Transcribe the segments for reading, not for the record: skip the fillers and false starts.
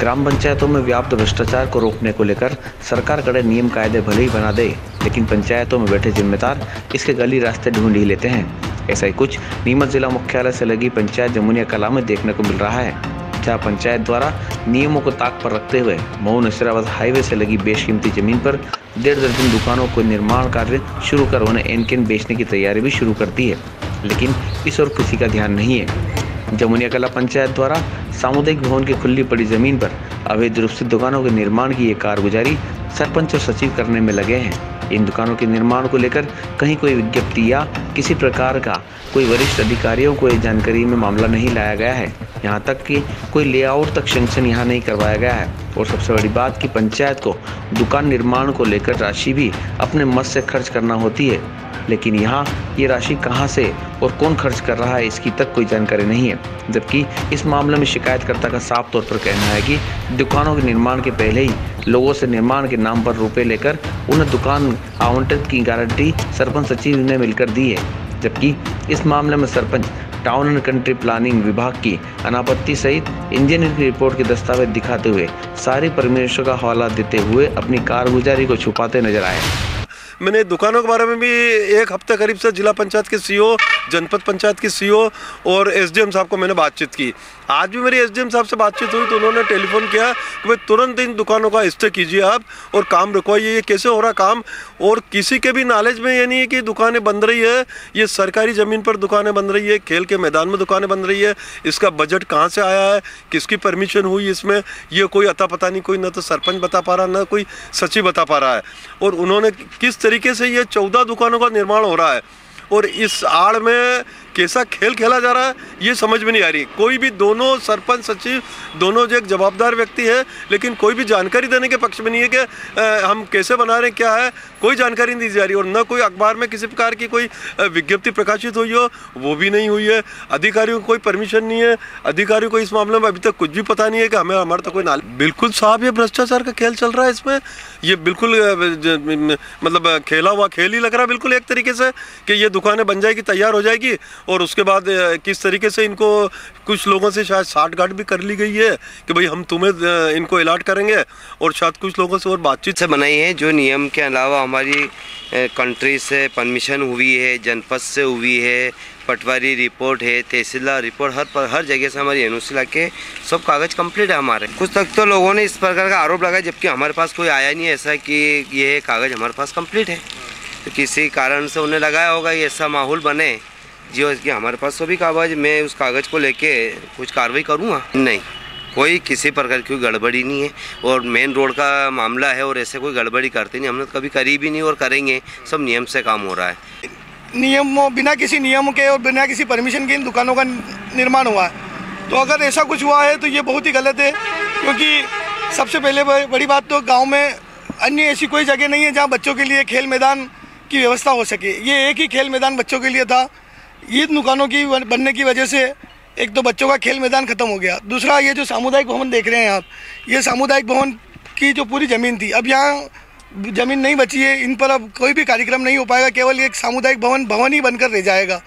ग्राम पंचायतों में व्याप्त भ्रष्टाचार को रोकने को लेकर सरकार कड़े नियम कायदे भले ही बना दे, लेकिन पंचायतों में बैठे जिम्मेदार इसके गली रास्ते ढूंढ ही लेते हैं। ऐसा ही कुछ नीमच जिला मुख्यालय से लगी पंचायत जमुनिया कला में देखने को मिल रहा है, जहां पंचायत द्वारा नियमों को ताक पर रखते हुए मऊ नसीराबाद हाईवे से लगी बेशकीमती जमीन पर 1.5 दर्जन दुकानों को निर्माण कार्य शुरू कर उन्हें एन बेचने की तैयारी भी शुरू कर दी है, लेकिन इस ओर किसी का ध्यान नहीं है। जमुनिया कला पंचायत द्वारा सामुदायिक भवन की खुली पड़ी जमीन पर अवैध रूप से दुकानों के निर्माण की ये कारगुजारी सरपंच और सचिव करने में लगे हैं। इन दुकानों के निर्माण को लेकर कहीं कोई विज्ञप्ति या किसी प्रकार का कोई वरिष्ठ अधिकारियों को ये जानकारी में मामला नहीं लाया गया है। यहाँ तक कि कोई लेआउट तक सैंक्शन यहाँ नहीं करवाया गया है। और सबसे बड़ी बात कि पंचायत को दुकान निर्माण को लेकर राशि भी अपने मत से खर्च करना होती है, लेकिन यहाँ ये राशि कहाँ से और कौन खर्च कर रहा है इसकी तक कोई जानकारी नहीं है। जबकि इस मामले में शिकायतकर्ता का साफ तौर पर कहना है कि दुकानों के निर्माण के पहले ही लोगों से निर्माण के नाम पर रुपए लेकर उन्हें दुकान आवंटित की गारंटी सरपंच सचिव ने मिलकर दी है। जबकि इस मामले में sarpanch town and country planning विभाग की अनापत्ति सहित इंजीनियर की रिपोर्ट के दस्तावेज दिखाते हुए सारी परमिशन का हवाला देते हुए अपनी कारगुजारी को छुपाते नजर आए। मैंने दुकानों के बारे में भी एक हफ्ते करीब से जिला पंचायत के सीईओ, जनपद पंचायत के सीईओ और एसडीएम साहब को मैंने बातचीत की। आज भी मेरी एसडीएम साहब से बातचीत हुई तो उन्होंने टेलीफोन किया कि भाई तुरंत इन दुकानों का स्टे कीजिए आप और काम रुकवाइए। ये कैसे हो रहा काम, और किसी के भी नॉलेज में ये नहीं है कि दुकानें बन रही है, ये सरकारी ज़मीन पर दुकानें बन रही है, खेल के मैदान में दुकानें बन रही है। इसका बजट कहाँ से आया है, किसकी परमिशन हुई इसमें, ये कोई अता पता नहीं, कोई ना तो सरपंच बता पा रहा ना कोई सचिव बता पा रहा है। और उन्होंने किस तरीके से ये 14 दुकानों का निर्माण हो रहा है और इस आड़ में कैसा खेल खेला जा रहा है ये समझ में नहीं आ रही। कोई भी, दोनों सरपंच सचिव दोनों जो एक जवाबदार व्यक्ति है, लेकिन कोई भी जानकारी देने के पक्ष में नहीं है कि हम कैसे बना रहे हैं, क्या है, कोई जानकारी नहीं दी जा रही। और न कोई अखबार में किसी प्रकार की कोई विज्ञप्ति प्रकाशित हुई हो, वो भी नहीं हुई है। अधिकारियों को कोई परमिशन नहीं है, अधिकारियों को इस मामले में अभी तक कुछ भी पता नहीं है कि हमें हमारा तो कोई नाल। बिल्कुल साहब, ये भ्रष्टाचार का खेल चल रहा है इसमें। ये बिल्कुल मतलब खेला हुआ खेल ही लग रहा है बिल्कुल एक तरीके से कि ये दुकानें बन जाएगी, तैयार हो जाएगी और उसके बाद किस तरीके से इनको कुछ लोगों से शायद साठगांठ भी कर ली गई है कि भाई हम तुम्हें इनको अलॉट करेंगे, और शायद कुछ लोगों से और बातचीत से बनाई है। जो नियम के अलावा हमारी कंट्री से परमिशन हुई है, जनपद से हुई है, पटवारी रिपोर्ट है, तहसीलदार रिपोर्ट, हर जगह से हमारी एनओसी लाके सब कागज़ कंप्लीट है हमारे। कुछ तक तो लोगों ने इस प्रकार का आरोप लगाया, जबकि हमारे पास कोई आया नहीं ऐसा कि ये कागज़ हमारे पास कंप्लीट है। तो किसी कारण से उन्हें लगाया होगा ये ऐसा माहौल बने जो कि हमारे पास सभी कागज़, मैं उस कागज़ को लेके कुछ कार्रवाई करूँगा। नहीं, कोई किसी प्रकार की गड़बड़ी नहीं है और मेन रोड का मामला है और ऐसे कोई गड़बड़ी करते नहीं, हमने कभी करी भी नहीं और करेंगे। सब नियम से काम हो रहा है। नियम, बिना किसी नियम के और बिना किसी परमिशन के इन दुकानों का निर्माण हुआ है। तो अगर ऐसा कुछ हुआ है तो ये बहुत ही गलत है, क्योंकि सबसे पहले बड़ी बात तो गाँव में अन्य ऐसी कोई जगह नहीं है जहाँ बच्चों के लिए खेल मैदान की व्यवस्था हो सके। ये एक ही खेल मैदान बच्चों के लिए था। ये दुकानों की बनने की वजह से एक तो बच्चों का खेल मैदान ख़त्म हो गया, दूसरा ये जो सामुदायिक भवन देख रहे हैं आप, ये सामुदायिक भवन की जो पूरी ज़मीन थी, अब यहाँ ज़मीन नहीं बची है, इन पर अब कोई भी कार्यक्रम नहीं हो पाएगा, केवल एक सामुदायिक भवन ही बनकर रह जाएगा,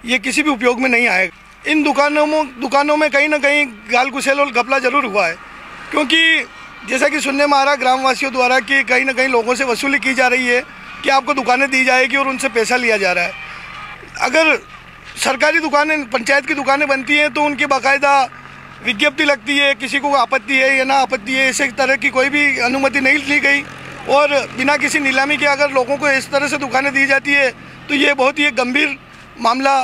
ये किसी भी उपयोग में नहीं आएगा। इन दुकानों में कहीं ना कहीं गाल गुसेल और घपला ज़रूर हुआ है, क्योंकि जैसा कि सुनने में आ रहा ग्रामवासियों द्वारा कि कहीं ना कहीं लोगों से वसूली की जा रही है कि आपको दुकानें दी जाएगी और उनसे पैसा लिया जा रहा है। अगर सरकारी दुकानें, पंचायत की दुकानें बनती हैं तो उनकी बाकायदा विज्ञप्ति लगती है, किसी को आपत्ति है या ना आपत्ति है, इस तरह की कोई भी अनुमति नहीं ली गई और बिना किसी नीलामी के अगर लोगों को इस तरह से दुकानें दी जाती है तो ये बहुत ही एक गंभीर मामला